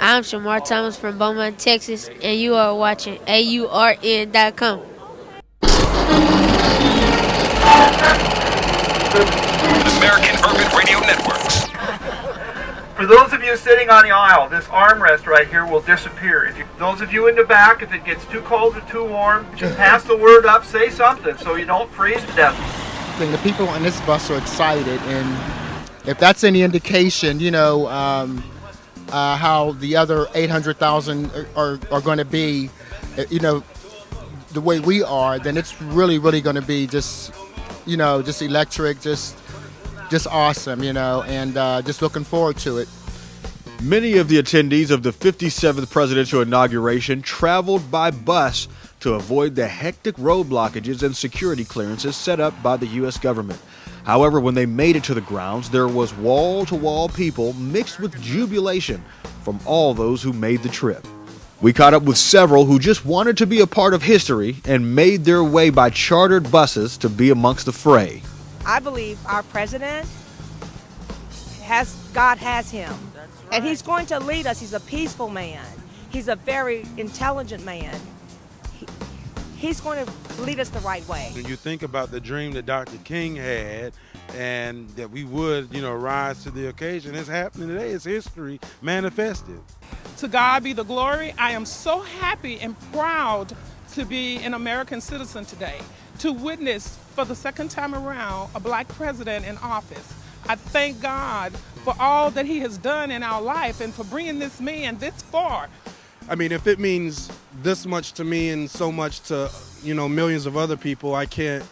I'm Shamar Thomas from Beaumont, Texas, and you are watching AURN.com. American Urban Radio Networks. For those of you sitting on the aisle, this armrest right here will disappear. Those of you in the back, if it gets too cold or too warm, just pass the word up, say something so you don't freeze to death. I think the people on this bus are excited, and if that's any indication, how the other 800,000 are going to be, the way we are, then it's really, really going to be just electric, just awesome, and just looking forward to it. Many of the attendees of the 57th presidential inauguration traveled by bus to avoid the hectic road blockages and security clearances set up by the U.S. government. However, when they made it to the grounds, there was wall-to-wall people mixed with jubilation from all those who made the trip. We caught up with several who just wanted to be a part of history and made their way by chartered buses to be amongst the fray. I believe our president God has him. That's right. And he's going to lead us. He's a peaceful man. He's a very intelligent man. He's going to lead us the right way. When you think about the dream that Dr. King had and that we would, rise to the occasion, it's happening today. It's history manifested. To God be the glory. I am so happy and proud to be an American citizen today, to witness for the second time around a black president in office. I thank God for all that he has done in our life and for bringing this man this far. I mean, if it means this much to me and so much to, millions of other people, I can't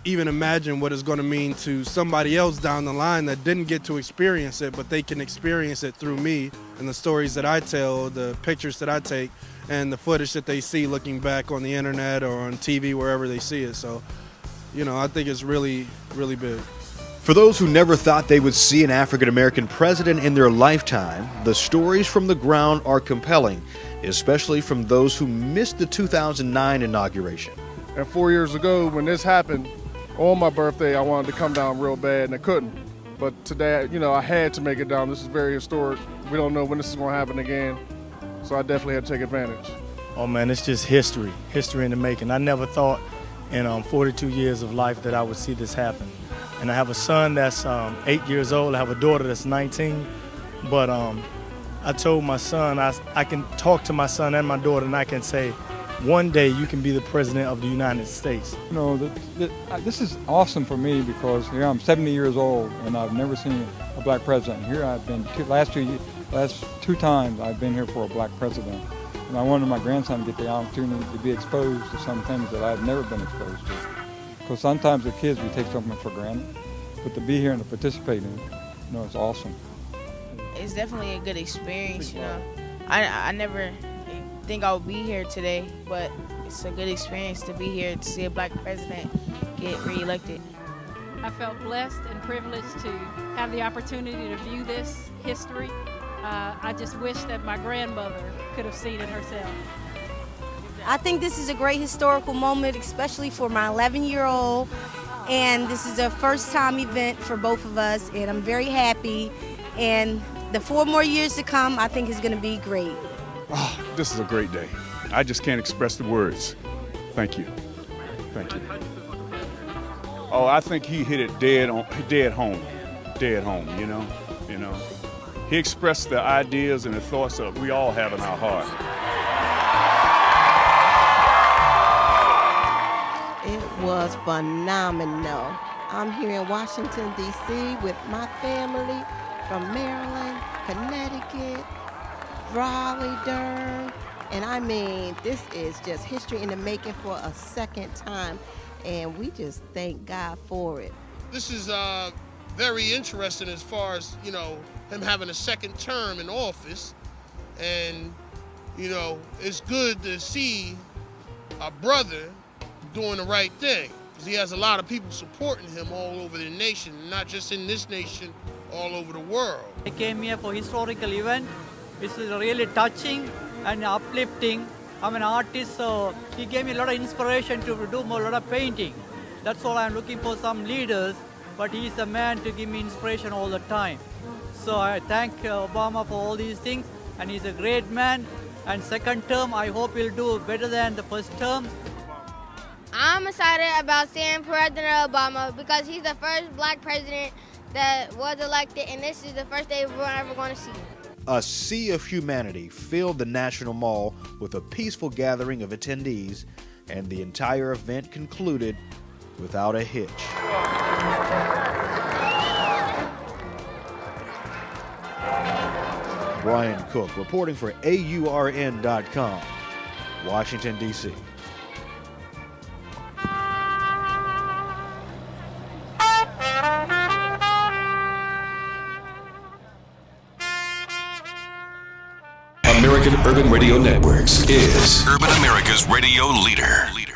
even imagine what it's going to mean to somebody else down the line that didn't get to experience it, but they can experience it through me and the stories that I tell, the pictures that I take, and the footage that they see looking back on the internet or on TV, wherever they see it. So, I think it's really, really big. For those who never thought they would see an African-American president in their lifetime, the stories from the ground are compelling, especially from those who missed the 2009 inauguration. And 4 years ago, when this happened, on my birthday, I wanted to come down real bad, and I couldn't. But today, I had to make it down. This is very historic. We don't know when this is going to happen again, so I definitely had to take advantage. Oh, man, it's just history in the making. I never thought in 42 years of life that I would see this happen. And I have a son that's 8 years old. I have a daughter that's 19. But I told my son, I can talk to my son and my daughter, and I can say, one day you can be the president of the United States. This is awesome for me because here I'm 70 years old and I've never seen a black president. Here I've been last two times I've been here for a black president. And I wanted my grandson to get the opportunity to be exposed to some things that I've never been exposed to. Because sometimes the kids, we take something for granted, but to be here and to participate in it, it's awesome. It's definitely a good experience, I never think I would be here today, but it's a good experience to be here to see a black president get reelected. I felt blessed and privileged to have the opportunity to view this history. I just wish that my grandmother could have seen it herself. I think this is a great historical moment, especially for my 11-year-old, and this is a first-time event for both of us, and I'm very happy, and the 4 more years to come, I think is going to be great. Oh, this is a great day. I just can't express the words. Thank you. Thank you. Oh, I think he hit it dead home, He expressed the ideas and the thoughts that we all have in our heart. It was phenomenal. I'm here in Washington, D.C. with my family from Maryland, Connecticut, Raleigh, Durham. And I mean, this is just history in the making for a second time. And we just thank God for it. This is very interesting as far as, him having a second term in office. And, it's good to see a brother doing the right thing. Because he has a lot of people supporting him all over the nation, not just in this nation, all over the world. I came here for historical event. It's really touching and uplifting. I'm an artist, so he gave me a lot of inspiration to do a lot of painting. That's all I'm looking for, some leaders, but he's the man to give me inspiration all the time. So I thank Obama for all these things. and he's a great man. And second term, I hope he'll do better than the first term. I'm excited about seeing President Obama because he's the first black president that was elected, and this is the first day we're ever going to see him. A sea of humanity filled the National Mall with a peaceful gathering of attendees, and the entire event concluded without a hitch. Brian Cook reporting for AURN.com, Washington, D.C. American Urban Radio Networks is Urban America's radio leader.